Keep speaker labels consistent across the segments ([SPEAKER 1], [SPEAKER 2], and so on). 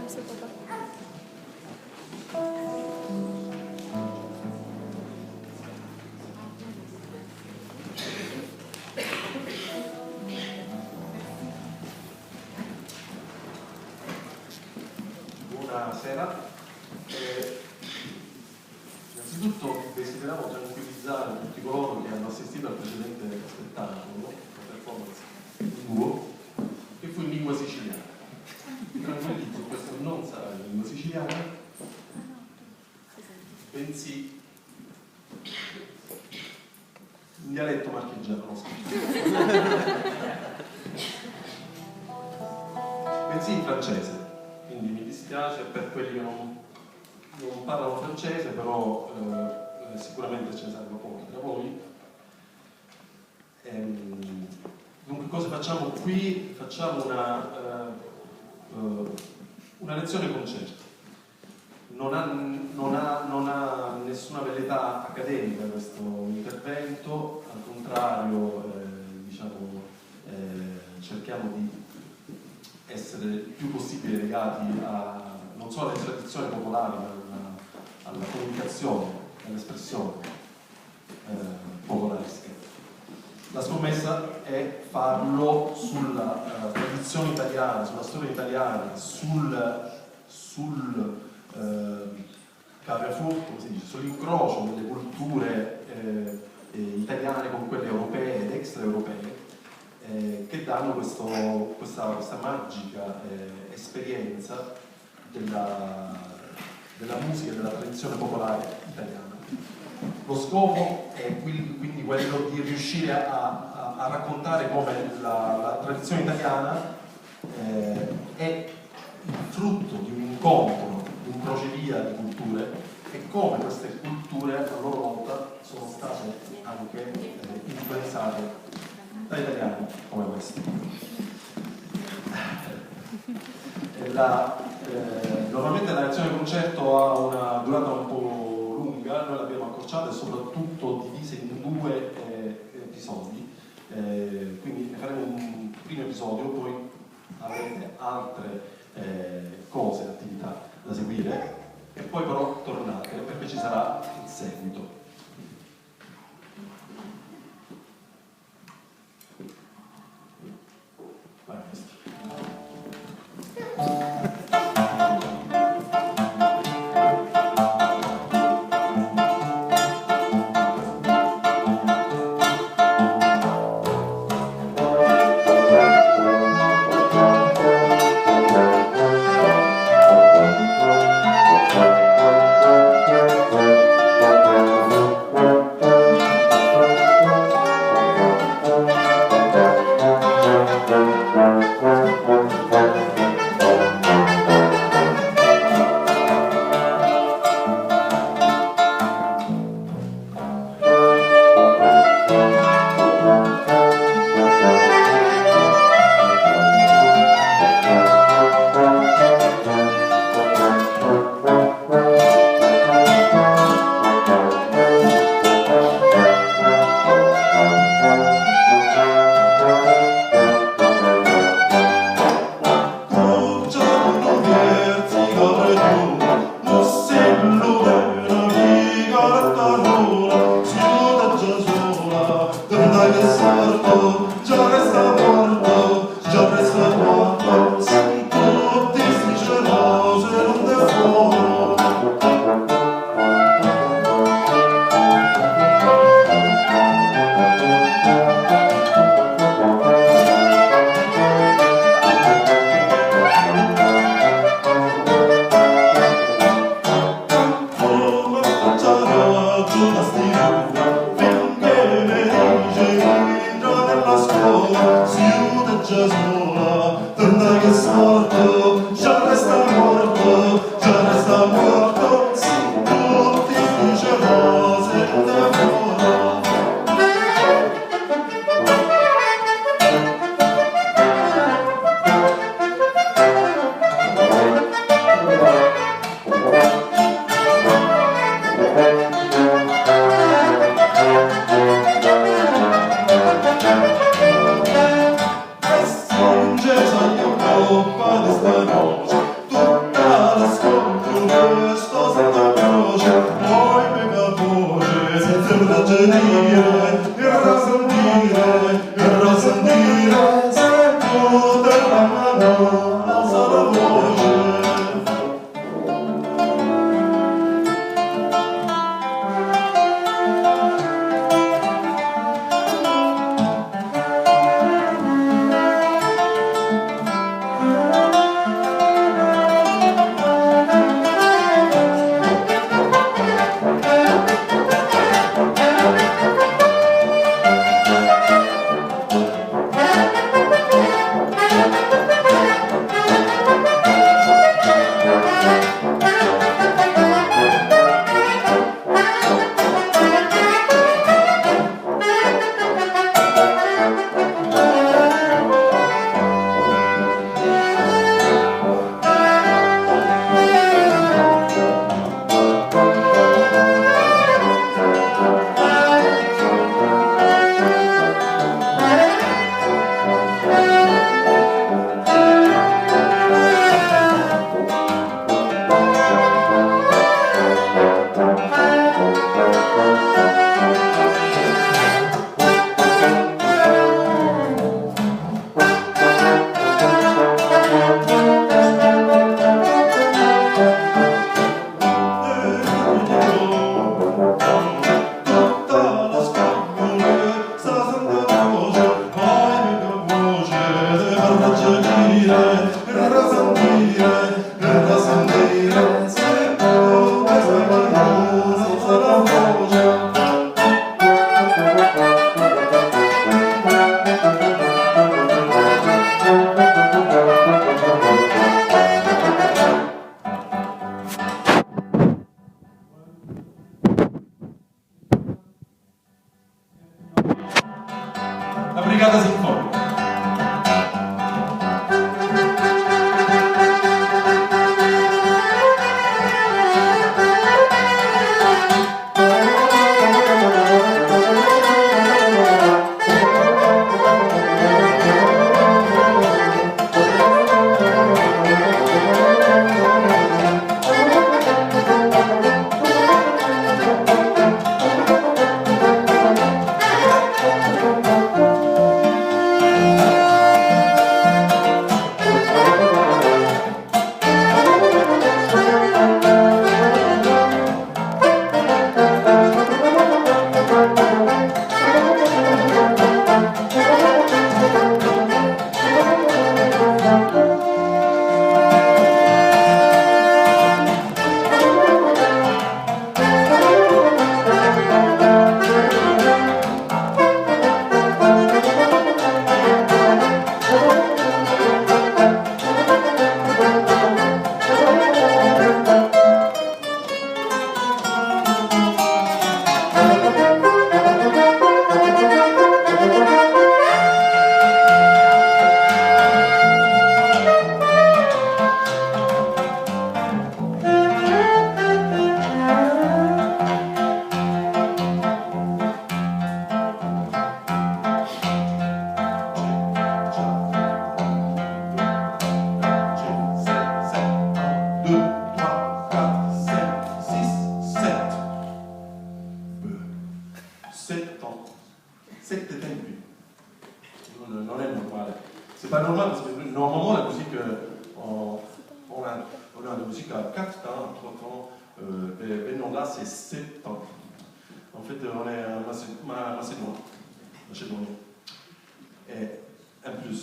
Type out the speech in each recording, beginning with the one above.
[SPEAKER 1] Buonasera. Innanzitutto desideriamo tranquillizzare tutti coloro che hanno assistito al precedente spettacolo, la performance in duo, che fu in lingua siciliana. Tranquillizzo, questo non sarà in lingua siciliana, bensì in dialetto marchigiano, bensì in francese. Quindi mi dispiace per quelli che non parlano francese, però sicuramente ce ne saranno pochi tra voi. Dunque, cosa facciamo qui? Facciamo una lezione concerto. Non ha nessuna velleità accademica questo intervento, al contrario, cerchiamo di essere il più possibile legati non solo alle tradizioni popolari, ma alla comunicazione, all'espressione popolaristica. La scommessa è farlo sulla tradizione italiana, sulla storia italiana, sul carrefour, come si dice, sull'incrocio delle culture italiane con quelle europee ed extraeuropee, che danno questa magica esperienza della musica e della tradizione popolare italiana. Lo scopo è quindi quello di riuscire a raccontare come la tradizione italiana è il frutto di un incontro, di un crocevia di culture, e come queste culture a loro volta sono state anche influenzate da italiani come questo. Normalmente la lezione concerto ha una durata un po' lunga, noi l'abbiamo accorciata e soprattutto divisa in 2 episodi, quindi ne faremo un primo episodio, poi avrete altre cose, attività da seguire, e poi però tornate perché ci sarà il seguito.
[SPEAKER 2] Tutta
[SPEAKER 1] on a de musique à 4 temps, 3 temps, et non, là c'est 7 temps. En fait, on est en Macédoine. Et en plus,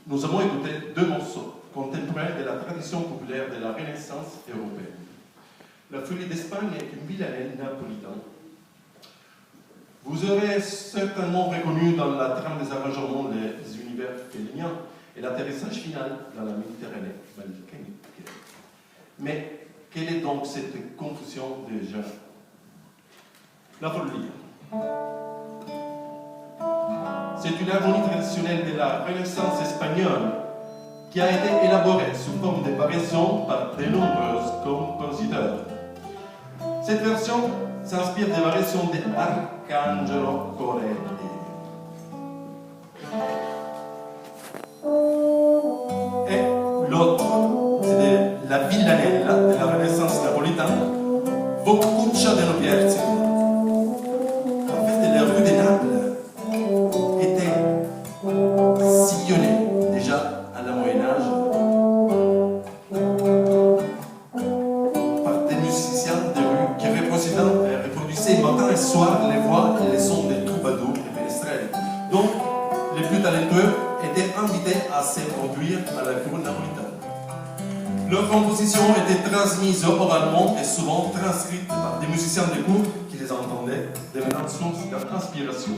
[SPEAKER 1] nous avons écouté 2 morceaux contemporains de la tradition populaire de la Renaissance européenne. La Folie d'Espagne est une villanelle napolitaine. Vous aurez certainement reconnu dans la trame des arrangements les univers féliniens et l'atterrissage final dans la Méditerranée balkanique. Mais quelle est donc cette confusion des genres? La folie. C'est une harmonie traditionnelle de la Renaissance espagnole qui a été élaborée sous forme de variations par de nombreux compositeurs. Cette version s'inspire des variations d'Arcangelo Corelli. Et l'autre, c'est la villanella de la Renaissance napolitaine, Boccuccia dello Pierzi. En fait, les rues de Naples étaient sillonnées déjà à la Moyen-Âge par des musiciens de rue qui reproduisaient matin et soir les voix et les sons des troubadours et ménestrels. Donc, les plus talentueux étaient invités à se produire à la cour napolitaine. Leurs compositions étaient transmises oralement et souvent transcrites par des musiciens de cour qui les entendaient, devenant source d'inspiration.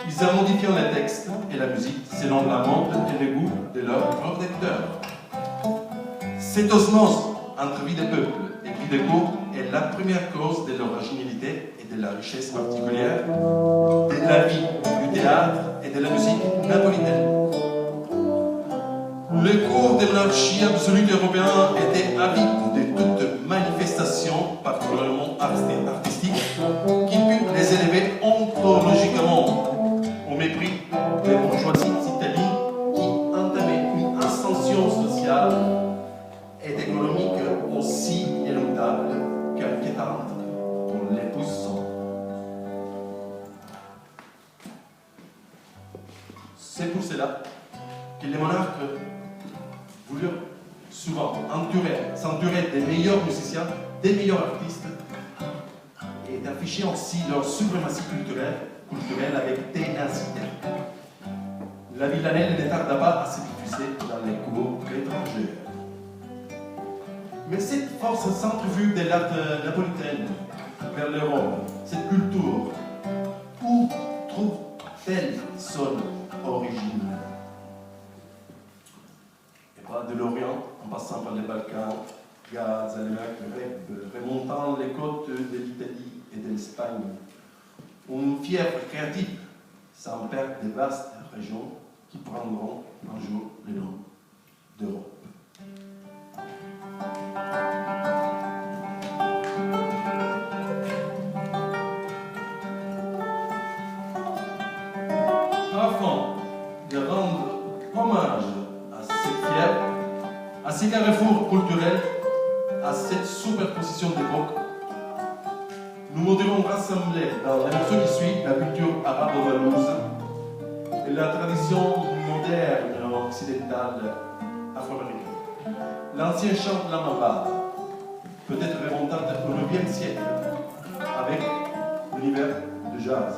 [SPEAKER 1] Ils a modifié les textes et la musique selon la mode et le goût de leurs protecteurs. Cette osmose entre vie des peuples et vie des cours est la première cause de l'originalité et de la richesse particulière de la vie du théâtre et de la musique napolitaine. Les cours de monarchie absolue européens étaient avides de toute manifestation particulièrement artistique qui put les élever ontologiquement au mépris des bourgeoisies italiennes qui entamaient une ascension sociale et économique aussi éluctable qu'inquiétante pour les puissants. C'est pour cela que les monarques voulurent souvent s'entourer des meilleurs musiciens, des meilleurs artistes et d'afficher aussi leur suprématie culturelle avec ténacité. La villanelle ne tarda pas à se diffuser dans les cours étrangères. Mais cette force centrifuge de l'art napolitaine vers l'Europe, cette culture, où trouve-t-elle son origine? De l'Orient, en passant par les Balkans, Gaza, le Maghreb, remontant les côtes de l'Italie et de l'Espagne. Une fièvre créative s'empare des vastes régions qui prendront un jour le nom d'Europe. Afin de rendre hommage à ces carrefours culturels, à cette superposition d'époques, nous voudrions rassembler dans les morceaux qui suivent la culture arabo-valouse et la tradition moderne occidentale afro-américaine. L'ancien chant de la Mambada, peut-être remontant au 9e siècle, avec l'univers du jazz.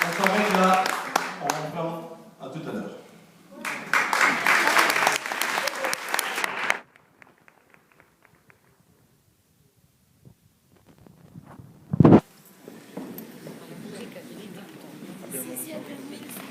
[SPEAKER 1] On s'arrête là, on reprend à tout à l'heure.
[SPEAKER 2] Sì, sì, abbiamo